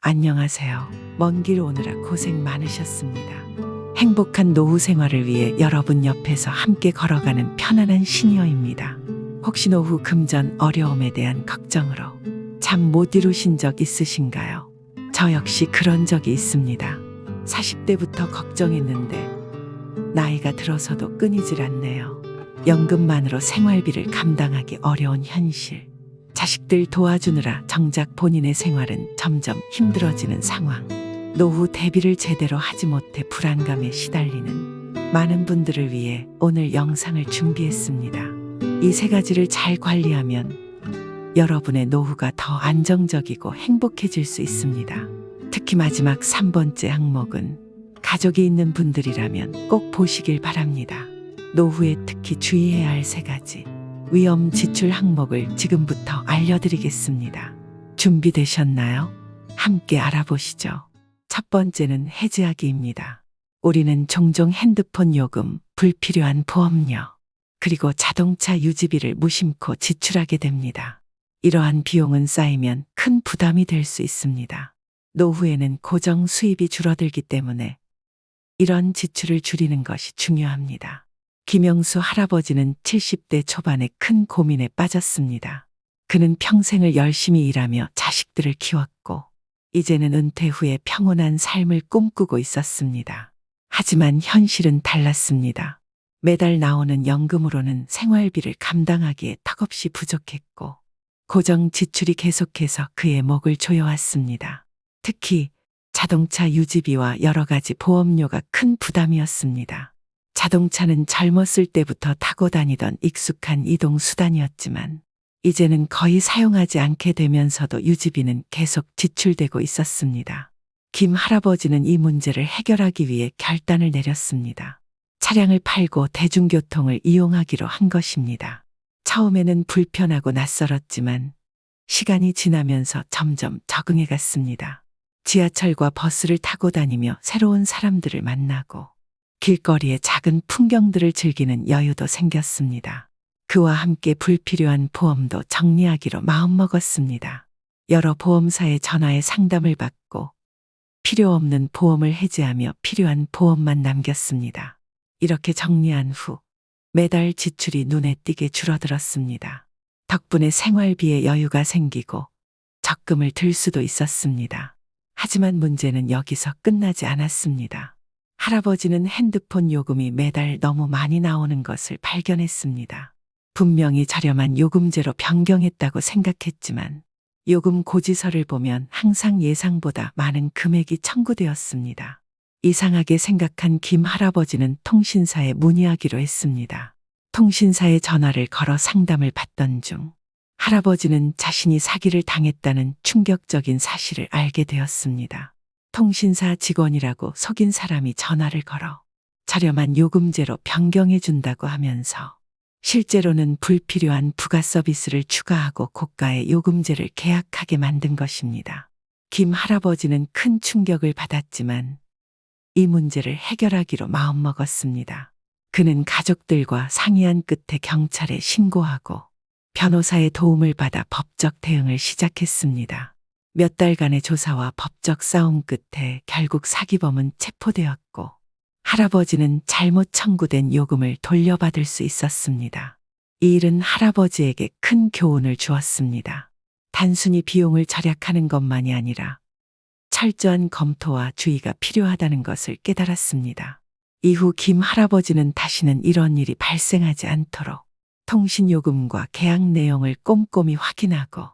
안녕하세요. 먼 길 오느라 고생 많으셨습니다. 행복한 노후 생활을 위해 여러분 옆에서 함께 걸어가는 편안한 시니어입니다. 혹시 노후 금전 어려움에 대한 걱정으로 잠 못 이루신 적 있으신가요? 저 역시 그런 적이 있습니다. 40대부터 걱정했는데 나이가 들어서도 끊이질 않네요. 연금만으로 생활비를 감당하기 어려운 현실. 자식들 도와주느라 정작 본인의 생활은 점점 힘들어지는 상황. 노후 대비를 제대로 하지 못해 불안감에 시달리는 많은 분들을 위해 오늘 영상을 준비했습니다. 이 세 가지를 잘 관리하면 여러분의 노후가 더 안정적이고 행복해질 수 있습니다. 특히 마지막 3번째 항목은 가족이 있는 분들이라면 꼭 보시길 바랍니다. 노후에 특히 주의해야 할 세 가지 위험 지출 항목을 지금부터 알려드리겠습니다. 준비되셨나요? 함께 알아보시죠. 첫 번째는 해지하기입니다. 우리는 종종 핸드폰 요금, 불필요한 보험료, 그리고 자동차 유지비를 무심코 지출하게 됩니다. 이러한 비용은 쌓이면 큰 부담이 될 수 있습니다. 노후에는 고정 수입이 줄어들기 때문에 이런 지출을 줄이는 것이 중요합니다. 김영수 할아버지는 70대 초반에 큰 고민에 빠졌습니다. 그는 평생을 열심히 일하며 자식들을 키웠고 이제는 은퇴 후에 평온한 삶을 꿈꾸고 있었습니다. 하지만 현실은 달랐습니다. 매달 나오는 연금으로는 생활비를 감당하기에 턱없이 부족했고 고정 지출이 계속해서 그의 목을 조여왔습니다. 특히 자동차 유지비와 여러 가지 보험료가 큰 부담이었습니다. 자동차는 젊었을 때부터 타고 다니던 익숙한 이동수단이었지만 이제는 거의 사용하지 않게 되면서도 유지비는 계속 지출되고 있었습니다. 김 할아버지는 이 문제를 해결하기 위해 결단을 내렸습니다. 차량을 팔고 대중교통을 이용하기로 한 것입니다. 처음에는 불편하고 낯설었지만 시간이 지나면서 점점 적응해 갔습니다. 지하철과 버스를 타고 다니며 새로운 사람들을 만나고 길거리의 작은 풍경들을 즐기는 여유도 생겼습니다. 그와 함께 불필요한 보험도 정리하기로 마음먹었습니다. 여러 보험사에 전화해 상담을 받고 필요 없는 보험을 해지하며 필요한 보험만 남겼습니다. 이렇게 정리한 후 매달 지출이 눈에 띄게 줄어들었습니다. 덕분에 생활비에 여유가 생기고 적금을 들 수도 있었습니다. 하지만 문제는 여기서 끝나지 않았습니다. 할아버지는 핸드폰 요금이 매달 너무 많이 나오는 것을 발견했습니다. 분명히 저렴한 요금제로 변경했다고 생각했지만 요금 고지서를 보면 항상 예상보다 많은 금액이 청구되었습니다. 이상하게 생각한 김 할아버지는 통신사에 문의하기로 했습니다. 통신사에 전화를 걸어 상담을 받던 중 할아버지는 자신이 사기를 당했다는 충격적인 사실을 알게 되었습니다. 통신사 직원이라고 속인 사람이 전화를 걸어 저렴한 요금제로 변경해 준다고 하면서 실제로는 불필요한 부가 서비스를 추가하고 고가의 요금제를 계약하게 만든 것입니다. 김 할아버지는 큰 충격을 받았지만 이 문제를 해결하기로 마음먹었습니다. 그는 가족들과 상의한 끝에 경찰에 신고하고 변호사의 도움을 받아 법적 대응을 시작했습니다. 몇 달간의 조사와 법적 싸움 끝에 결국 사기범은 체포되었고 할아버지는 잘못 청구된 요금을 돌려받을 수 있었습니다. 이 일은 할아버지에게 큰 교훈을 주었습니다. 단순히 비용을 절약하는 것만이 아니라 철저한 검토와 주의가 필요하다는 것을 깨달았습니다. 이후 김 할아버지는 다시는 이런 일이 발생하지 않도록 통신요금과 계약 내용을 꼼꼼히 확인하고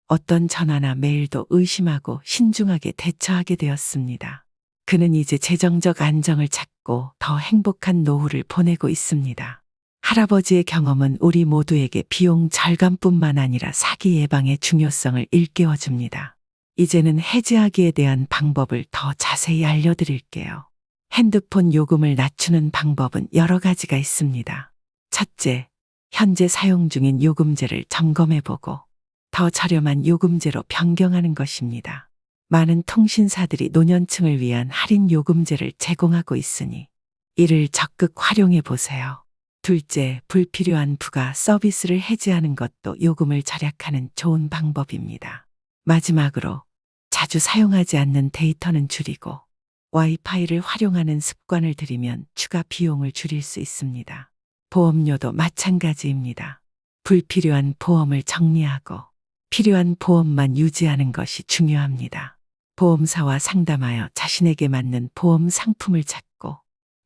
어떤 전화나 메일도 의심하고 신중하게 대처하게 되었습니다. 그는 이제 재정적 안정을 찾고 더 행복한 노후를 보내고 있습니다. 할아버지의 경험은 우리 모두에게 비용 절감뿐만 아니라 사기 예방의 중요성을 일깨워줍니다. 이제는 해지하기에 대한 방법을 더 자세히 알려드릴게요. 핸드폰 요금을 낮추는 방법은 여러 가지가 있습니다. 첫째, 현재 사용 중인 요금제를 점검해보고 더 저렴한 요금제로 변경하는 것입니다. 많은 통신사들이 노년층을 위한 할인 요금제를 제공하고 있으니 이를 적극 활용해 보세요. 둘째, 불필요한 부가 서비스를 해지하는 것도 요금을 절약하는 좋은 방법입니다. 마지막으로 자주 사용하지 않는 데이터는 줄이고 와이파이를 활용하는 습관을 들이면 추가 비용을 줄일 수 있습니다. 보험료도 마찬가지입니다. 불필요한 보험을 정리하고 필요한 보험만 유지하는 것이 중요합니다. 보험사와 상담하여 자신에게 맞는 보험 상품을 찾고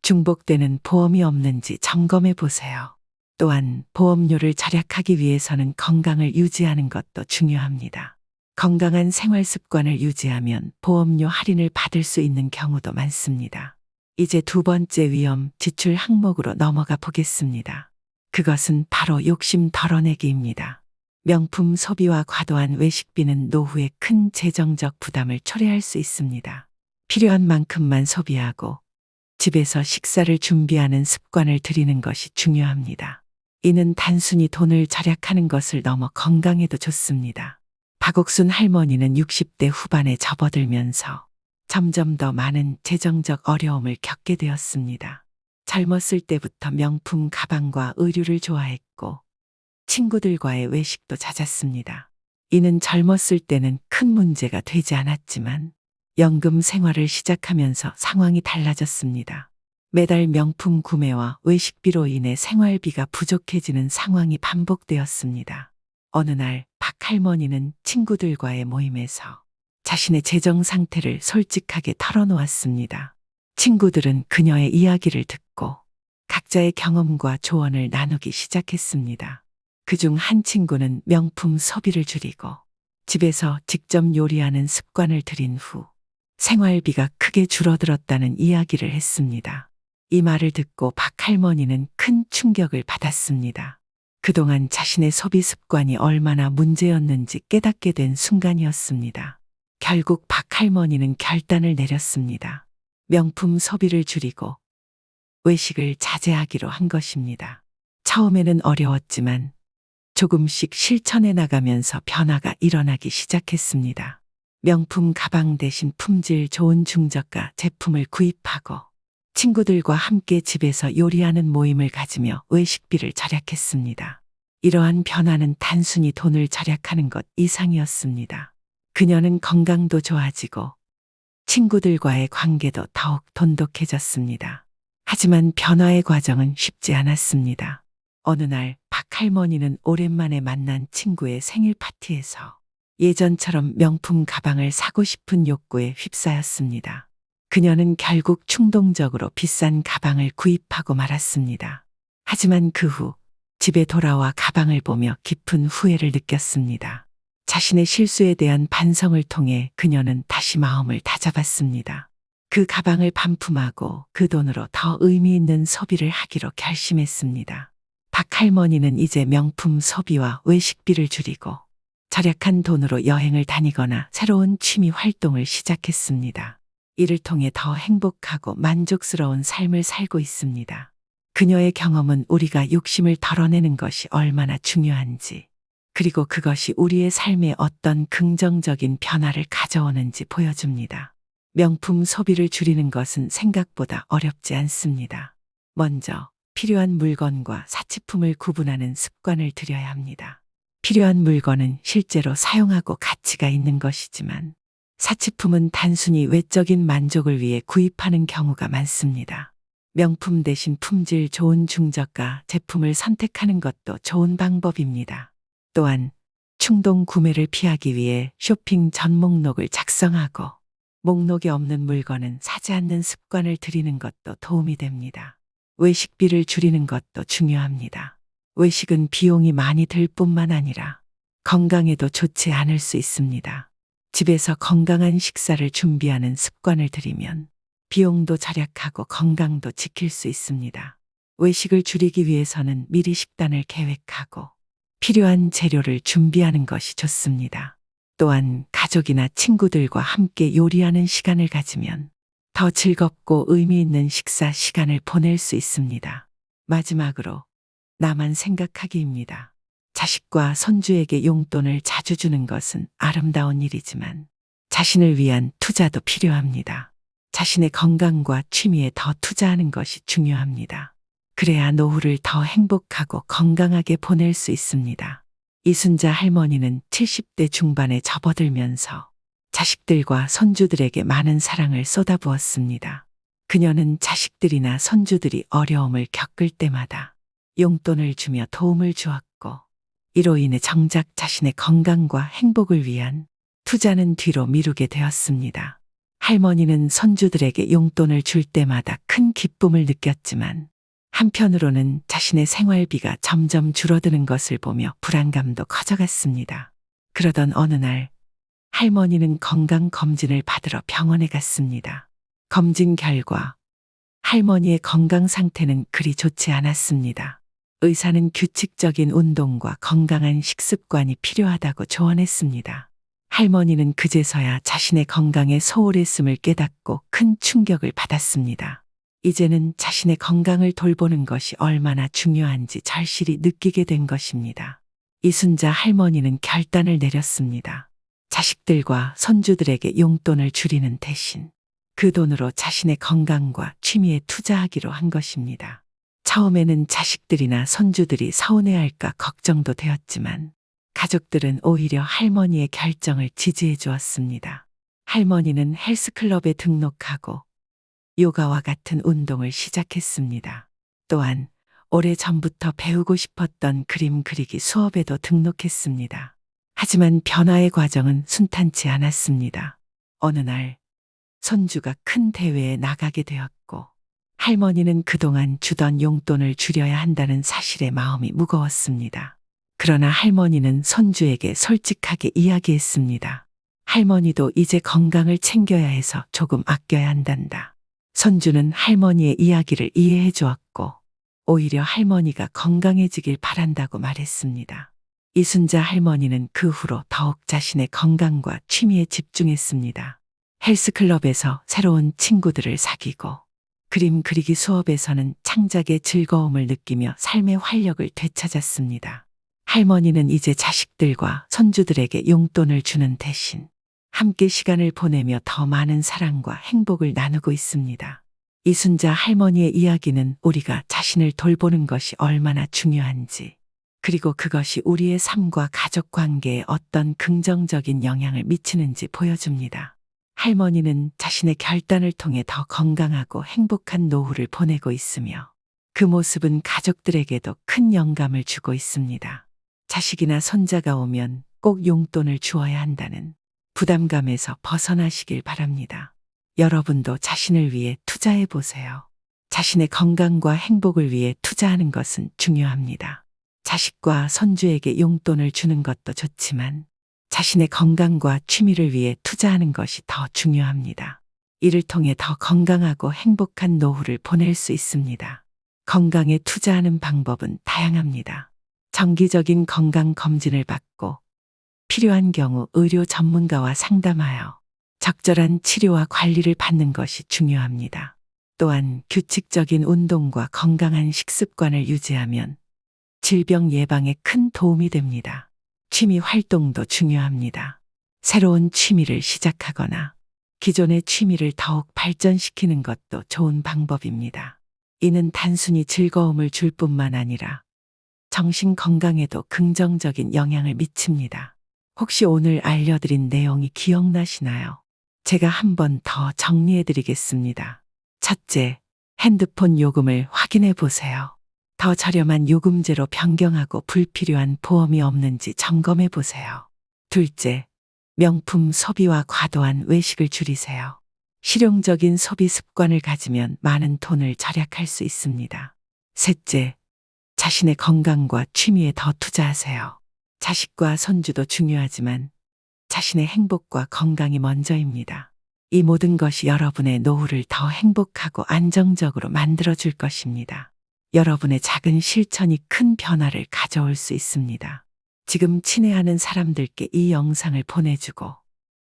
중복되는 보험이 없는지 점검해 보세요. 또한 보험료를 절약하기 위해서는 건강을 유지하는 것도 중요합니다. 건강한 생활 습관을 유지하면 보험료 할인을 받을 수 있는 경우도 많습니다. 이제 두 번째 위험 지출 항목으로 넘어가 보겠습니다. 그것은 바로 욕심 덜어내기입니다. 명품 소비와 과도한 외식비는 노후에 큰 재정적 부담을 초래할 수 있습니다. 필요한 만큼만 소비하고 집에서 식사를 준비하는 습관을 들이는 것이 중요합니다. 이는 단순히 돈을 절약하는 것을 넘어 건강에도 좋습니다. 박옥순 할머니는 60대 후반에 접어들면서 점점 더 많은 재정적 어려움을 겪게 되었습니다. 젊었을 때부터 명품 가방과 의류를 좋아했고 친구들과의 외식도 잦았습니다. 이는 젊었을 때는 큰 문제가 되지 않았지만 연금 생활을 시작하면서 상황이 달라졌습니다. 매달 명품 구매와 외식비로 인해 생활비가 부족해지는 상황이 반복되었습니다. 어느 날 박 할머니는 친구들과의 모임에서 자신의 재정 상태를 솔직하게 털어놓았습니다. 친구들은 그녀의 이야기를 듣고 각자의 경험과 조언을 나누기 시작했습니다. 그중 한 친구는 명품 소비를 줄이고 집에서 직접 요리하는 습관을 들인 후 생활비가 크게 줄어들었다는 이야기를 했습니다. 이 말을 듣고 박 할머니는 큰 충격을 받았습니다. 그동안 자신의 소비 습관이 얼마나 문제였는지 깨닫게 된 순간이었습니다. 결국 박 할머니는 결단을 내렸습니다. 명품 소비를 줄이고 외식을 자제하기로 한 것입니다. 처음에는 어려웠지만 조금씩 실천해 나가면서 변화가 일어나기 시작했습니다. 명품 가방 대신 품질 좋은 중저가 제품을 구입하고 친구들과 함께 집에서 요리하는 모임을 가지며 외식비를 절약했습니다. 이러한 변화는 단순히 돈을 절약하는 것 이상이었습니다. 그녀는 건강도 좋아지고 친구들과의 관계도 더욱 돈독해졌습니다. 하지만 변화의 과정은 쉽지 않았습니다. 어느 날 박 할머니는 오랜만에 만난 친구의 생일 파티에서 예전처럼 명품 가방을 사고 싶은 욕구에 휩싸였습니다. 그녀는 결국 충동적으로 비싼 가방을 구입하고 말았습니다. 하지만 그 후 집에 돌아와 가방을 보며 깊은 후회를 느꼈습니다. 자신의 실수에 대한 반성을 통해 그녀는 다시 마음을 다잡았습니다. 그 가방을 반품하고 그 돈으로 더 의미 있는 소비를 하기로 결심했습니다. 박 할머니는 이제 명품 소비와 외식비를 줄이고 절약한 돈으로 여행을 다니거나 새로운 취미 활동을 시작했습니다. 이를 통해 더 행복하고 만족스러운 삶을 살고 있습니다. 그녀의 경험은 우리가 욕심을 덜어내는 것이 얼마나 중요한지, 그리고 그것이 우리의 삶에 어떤 긍정적인 변화를 가져오는지 보여줍니다. 명품 소비를 줄이는 것은 생각보다 어렵지 않습니다. 먼저 필요한 물건과 사치품을 구분하는 습관을 들여야 합니다. 필요한 물건은 실제로 사용하고 가치가 있는 것이지만 사치품은 단순히 외적인 만족을 위해 구입하는 경우가 많습니다. 명품 대신 품질 좋은 중저가 제품을 선택하는 것도 좋은 방법입니다. 또한 충동 구매를 피하기 위해 쇼핑 전 목록을 작성하고 목록에 없는 물건은 사지 않는 습관을 들이는 것도 도움이 됩니다. 외식비를 줄이는 것도 중요합니다. 외식은 비용이 많이 들 뿐만 아니라 건강에도 좋지 않을 수 있습니다. 집에서 건강한 식사를 준비하는 습관을 들이면 비용도 절약하고 건강도 지킬 수 있습니다. 외식을 줄이기 위해서는 미리 식단을 계획하고 필요한 재료를 준비하는 것이 좋습니다. 또한 가족이나 친구들과 함께 요리하는 시간을 가지면 더 즐겁고 의미 있는 식사 시간을 보낼 수 있습니다. 마지막으로 나만 생각하기입니다. 자식과 손주에게 용돈을 자주 주는 것은 아름다운 일이지만 자신을 위한 투자도 필요합니다. 자신의 건강과 취미에 더 투자하는 것이 중요합니다. 그래야 노후를 더 행복하고 건강하게 보낼 수 있습니다. 이순자 할머니는 70대 중반에 접어들면서 자식들과 손주들에게 많은 사랑을 쏟아부었습니다. 그녀는 자식들이나 손주들이 어려움을 겪을 때마다 용돈을 주며 도움을 주었고, 이로 인해 정작 자신의 건강과 행복을 위한 투자는 뒤로 미루게 되었습니다. 할머니는 손주들에게 용돈을 줄 때마다 큰 기쁨을 느꼈지만, 한편으로는 자신의 생활비가 점점 줄어드는 것을 보며 불안감도 커져갔습니다. 그러던 어느 날, 할머니는 건강검진을 받으러 병원에 갔습니다. 검진 결과 할머니의 건강 상태는 그리 좋지 않았습니다. 의사는 규칙적인 운동과 건강한 식습관이 필요하다고 조언했습니다. 할머니는 그제서야 자신의 건강에 소홀했음을 깨닫고 큰 충격을 받았습니다. 이제는 자신의 건강을 돌보는 것이 얼마나 중요한지 절실히 느끼게 된 것입니다. 이순자 할머니는 결단을 내렸습니다. 자식들과 손주들에게 용돈을 줄이는 대신 그 돈으로 자신의 건강과 취미에 투자하기로 한 것입니다. 처음에는 자식들이나 손주들이 서운해할까 걱정도 되었지만, 가족들은 오히려 할머니의 결정을 지지해 주었습니다. 할머니는 헬스클럽에 등록하고 요가와 같은 운동을 시작했습니다. 또한 오래전부터 배우고 싶었던 그림 그리기 수업에도 등록했습니다. 하지만 변화의 과정은 순탄치 않았습니다. 어느 날 손주가 큰 대회에 나가게 되었고, 할머니는 그동안 주던 용돈을 줄여야 한다는 사실에 마음이 무거웠습니다. 그러나 할머니는 손주에게 솔직하게 이야기했습니다. 할머니도 이제 건강을 챙겨야 해서 조금 아껴야 한단다. 손주는 할머니의 이야기를 이해해 주었고, 오히려 할머니가 건강해지길 바란다고 말했습니다. 이순자 할머니는 그 후로 더욱 자신의 건강과 취미에 집중했습니다. 헬스클럽에서 새로운 친구들을 사귀고, 그림 그리기 수업에서는 창작의 즐거움을 느끼며 삶의 활력을 되찾았습니다. 할머니는 이제 자식들과 손주들에게 용돈을 주는 대신 함께 시간을 보내며 더 많은 사랑과 행복을 나누고 있습니다. 이순자 할머니의 이야기는 우리가 자신을 돌보는 것이 얼마나 중요한지, 그리고 그것이 우리의 삶과 가족 관계에 어떤 긍정적인 영향을 미치는지 보여줍니다. 할머니는 자신의 결단을 통해 더 건강하고 행복한 노후를 보내고 있으며, 그 모습은 가족들에게도 큰 영감을 주고 있습니다. 자식이나 손자가 오면 꼭 용돈을 주어야 한다는 부담감에서 벗어나시길 바랍니다. 여러분도 자신을 위해 투자해 보세요. 자신의 건강과 행복을 위해 투자하는 것은 중요합니다. 자식과 손주에게 용돈을 주는 것도 좋지만, 자신의 건강과 취미를 위해 투자하는 것이 더 중요합니다. 이를 통해 더 건강하고 행복한 노후를 보낼 수 있습니다. 건강에 투자하는 방법은 다양합니다. 정기적인 건강 검진을 받고, 필요한 경우 의료 전문가와 상담하여 적절한 치료와 관리를 받는 것이 중요합니다. 또한 규칙적인 운동과 건강한 식습관을 유지하면 질병 예방에 큰 도움이 됩니다. 취미 활동도 중요합니다. 새로운 취미를 시작하거나 기존의 취미를 더욱 발전시키는 것도 좋은 방법입니다. 이는 단순히 즐거움을 줄 뿐만 아니라 정신 건강에도 긍정적인 영향을 미칩니다. 혹시 오늘 알려드린 내용이 기억나시나요? 제가 한 번 더 정리해 드리겠습니다. 첫째, 핸드폰 요금을 확인해 보세요. 더 저렴한 요금제로 변경하고 불필요한 보험이 없는지 점검해 보세요. 둘째, 명품 소비와 과도한 외식을 줄이세요. 실용적인 소비 습관을 가지면 많은 돈을 절약할 수 있습니다. 셋째, 자신의 건강과 취미에 더 투자하세요. 자식과 손주도 중요하지만 자신의 행복과 건강이 먼저입니다. 이 모든 것이 여러분의 노후를 더 행복하고 안정적으로 만들어줄 것입니다. 여러분의 작은 실천이 큰 변화를 가져올 수 있습니다. 지금 친애하는 사람들께 이 영상을 보내주고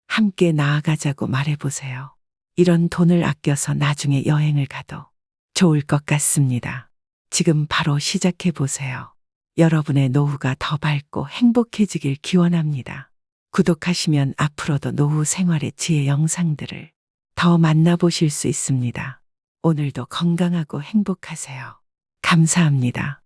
함께 나아가자고 말해보세요. 이런 돈을 아껴서 나중에 여행을 가도 좋을 것 같습니다. 지금 바로 시작해보세요. 여러분의 노후가 더 밝고 행복해지길 기원합니다. 구독하시면 앞으로도 노후 생활의 지혜 영상들을 더 만나보실 수 있습니다. 오늘도 건강하고 행복하세요. 감사합니다.